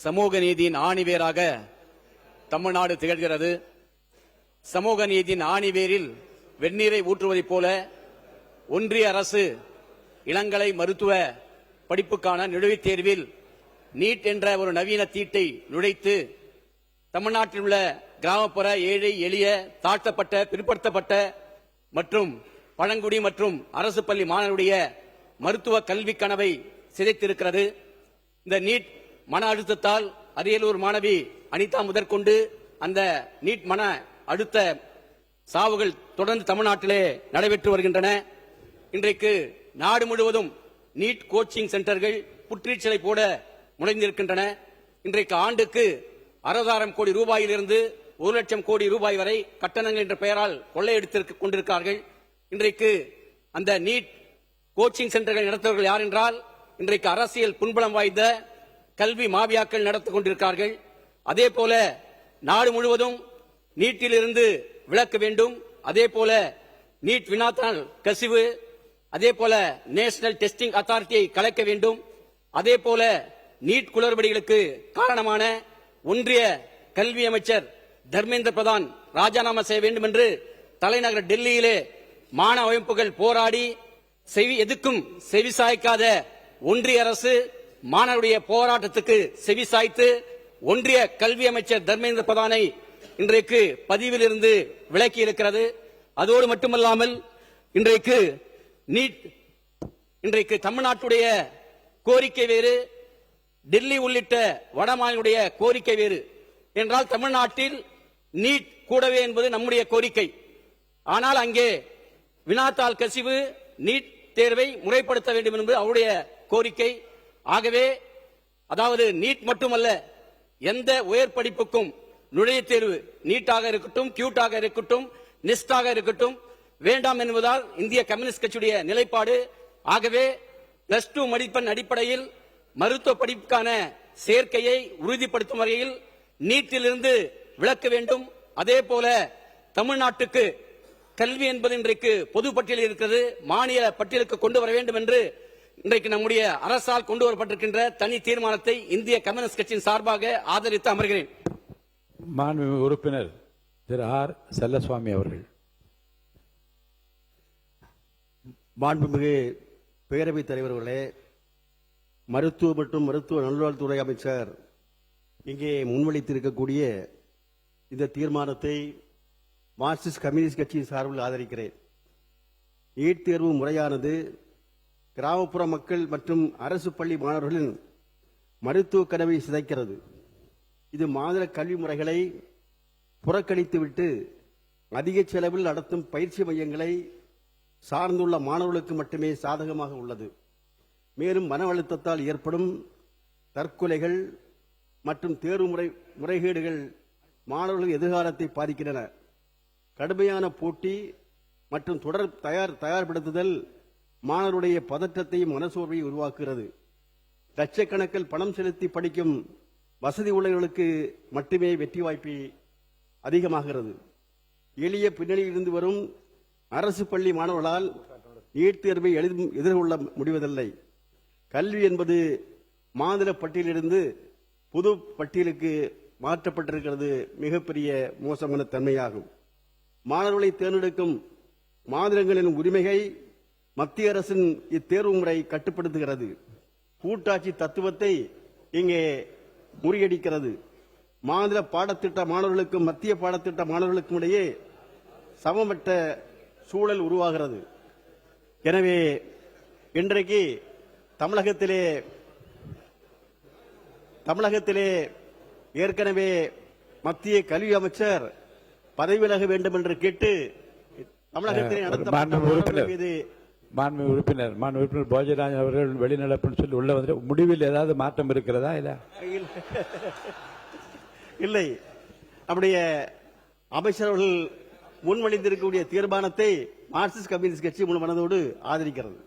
சமூக நீதியின் ஆணிவேராக தமிழ்நாடு திகழ்கிறது. சமூக நீதியின் ஆணிவேரில் வெந்நீரை ஊற்றுவதைப் போல ஒன்றிய அரசு இளங்கலை மருத்துவ படிப்புக்கான நுழைவுத் தேர்வில் நீட் என்ற ஒரு நவீன தீட்டை நுழைத்து தமிழ்நாட்டில் உள்ள கிராமப்புற ஏழை எளிய தாழ்த்தப்பட்ட பிற்படுத்தப்பட்ட மற்றும் பழங்குடி மற்றும் அரசு பள்ளி மாணவருடைய மருத்துவ கல்வி கனவை சிதைத்திருக்கிறது. இந்த நீட் மன அழுத்தத்தால் அரியலூர் மாணவி அனிதா முதற்கொண்டு அந்த நீட் மன அழுத்த சாவுகள் தொடர்ந்து தமிழ்நாட்டிலே நடைபெற்று வருகின்றன. இன்றைக்கு நாடு முழுவதும் நீட் கோச்சிங் சென்டர்கள் புற்றீச்சலை போட முனைந்திருக்கின்றன. இன்றைக்கு ஆண்டுக்கு 60,000 கோடி ரூபாயிலிருந்து 1 லட்சம் கோடி ரூபாய் வரை கட்டணங்கள் என்ற பெயரால் கொள்ளையடித்து கொண்டிருக்கிறார்கள். இன்றைக்கு அந்த நீட் கோச்சிங் சென்டர்கள் நடத்துவர்கள் யார் என்றால் இன்றைக்கு அரசியல் பின்புலம் வாய்ந்த கல்வி மாபியாக்கள் நடத்திக் கொண்டிருக்கிறார்கள். அதே போல நாடு முழுவதும் நீட்டிலிருந்து விலக்க வேண்டும். அதே போல நீட் வினாத்தாள் கசிவு, அதே போல நேஷனல் டெஸ்டிங் அத்தாரிட்டியை கலைக்க வேண்டும். அதே போல நீட் குளறுபடிகளுக்கு காரணமான ஒன்றிய கல்வி அமைச்சர் தர்மேந்திர பிரதான் ராஜினாமா செய்ய வேண்டும் என்று தலைநகர் டெல்லியிலே மாணவ அமைப்புகள் போராடி எதுக்கும் செவிசாய்க்காத ஒன்றிய அரசு மாணவருடைய போராட்டத்துக்கு செவிசாய்த்து ஒன்றிய கல்வி அமைச்சர் தர்மேந்திர பிரதானை இன்றைக்கு பதவியில் இருந்து விலக்கி இருக்கிறது. அதோடு மட்டுமல்லாமல் இன்றைக்கு தமிழ்நாட்டுடைய கோரிக்கை வேறு, டெல்லி உள்ளிட்ட வடமாநிலுடைய கோரிக்கை வேறு. என்றால் தமிழ்நாட்டில் நீட் கூடவே என்பது நம்முடைய கோரிக்கை. ஆனால் அங்கே வினாத்தாள் கசிவு, நீட் தேர்வை முறைப்படுத்த வேண்டும் என்பது அவருடைய கோரிக்கை. ஆகவே அதாவது நீட் மட்டுமல்ல, எந்த உயர் படிப்புக்கும் நுழைவுத் தேர்வு நீட்டாக இருக்கட்டும், கியூட்டாக இருக்கட்டும், நெஸ்டாக இருக்கட்டும் வேண்டாம் என்பதால் இந்திய கம்யூனிஸ்ட் கட்சியுடைய நிலைப்பாடு. ஆகவே +2 மதிப்பெண் அடிப்படையில் மருத்துவ படிப்புக்கான சேர்க்கையை உறுதிப்படுத்தும் வகையில் நீட்டிலிருந்து விலக்க வேண்டும். அதே போல தமிழ்நாட்டுக்கு கல்வி என்பது இன்றைக்கு பொது பட்டியலில் இருக்கிறது, மாநில பட்டியலுக்கு கொண்டு வர வேண்டும் என்று இன்றைக்கு நம்முடைய அரசால் கொண்டு வரப்பட்டிருக்கின்ற தனி தீர்மானத்தை இந்திய கம்யூனிஸ்ட் கட்சியின் சார்பாக ஆதரித்து அமர்கிறேன். மாண்புமிகு உறுப்பினர் திரு ஆர் செல்லசுவாமி அவர்கள். மாண்புமிகு பேரவைத் தலைவர்களே, மருத்துவ மற்றும் மருத்துவ நல்வாழ்வுத்துறை அமைச்சர் இங்கே முன்வைத்திருக்கக்கூடிய இந்த தீர்மானத்தை மார்க்சிஸ்ட் கம்யூனிஸ்ட் கட்சியின் சார்பில் ஆதரிக்கிறேன். நீட் தேர்வு முறையானது கிராமப்புற மக்கள் மற்றும் அரசு பள்ளி மாணவர்களின் மருத்துவ கனவை சிதைக்கிறது. இது மாநில கல்வி முறைகளை புறக்கணித்துவிட்டு அதிக செலவில் நடத்தும் பயிற்சி மையங்களை சார்ந்துள்ள மாணவர்களுக்கு மட்டுமே சாதகமாக உள்ளது. மேலும் மன அழுத்தத்தால் ஏற்படும் தற்கொலைகள் மற்றும் தேர்வு முறைகேடுகள் மாணவர்களின் எதிர்காலத்தை பாதிக்கின்றன. கடுமையான போட்டி மற்றும் தொடர் தயார்படுத்துதல் மாணவருடைய பதற்றத்தையும் மனசோர்வையும் உருவாக்குகிறது. லட்சக்கணக்கில் பணம் செலுத்தி படிக்கும் வசதி உள்ளவர்களுக்கு மட்டுமே வெற்றி வாய்ப்பு அதிகமாகிறது. எளிய பின்னணியில் இருந்து வரும் அரசு பள்ளி மாணவர்களால் நீட் தேர்வை எதிர்கொள்ள முடிவதில்லை. கல்வி என்பது மாநில பட்டியலிருந்து பொது பட்டியலுக்கு மாற்றப்பட்டிருக்கிறது. மிகப்பெரிய மோசமான தன்மையாகும். மாணவர்களை தேர்ந்தெடுக்கும் மாநிலங்களின் உரிமையை மத்திய அரசின் இத்தேர்வு முறை கட்டுப்படுத்துகிறது. கூட்டாட்சி தத்துவத்தை இங்கே முறியடிக்கிறது. மாநில பாடத்திட்ட மாணவர்களுக்கும் மத்திய பாடத்திட்ட மாணவர்களுக்கும் இடையே சமமற்ற சூழல் உருவாகிறது. எனவே இன்றைக்கு தமிழகத்திலே ஏற்கனவே மத்திய கல்வி அமைச்சர் பதவி விலக வேண்டும் என்று கேட்டு தமிழகத்திலே மாண்புமிகு உறுப்பினர் போஜராஜ் அவர்கள் வெளிநடப்புன்னு சொல்லி உள்ள வந்து முடிவில் ஏதாவது மாற்றம் இருக்கிறதா? இல்லை. நம்முடைய அமைச்சர்கள் முன்மொழிந்திருக்கக்கூடிய தீர்மானத்தை மார்க்சிஸ்ட் கம்யூனிஸ்ட் கட்சி முழு மனதோடு ஆதரிக்கிறது.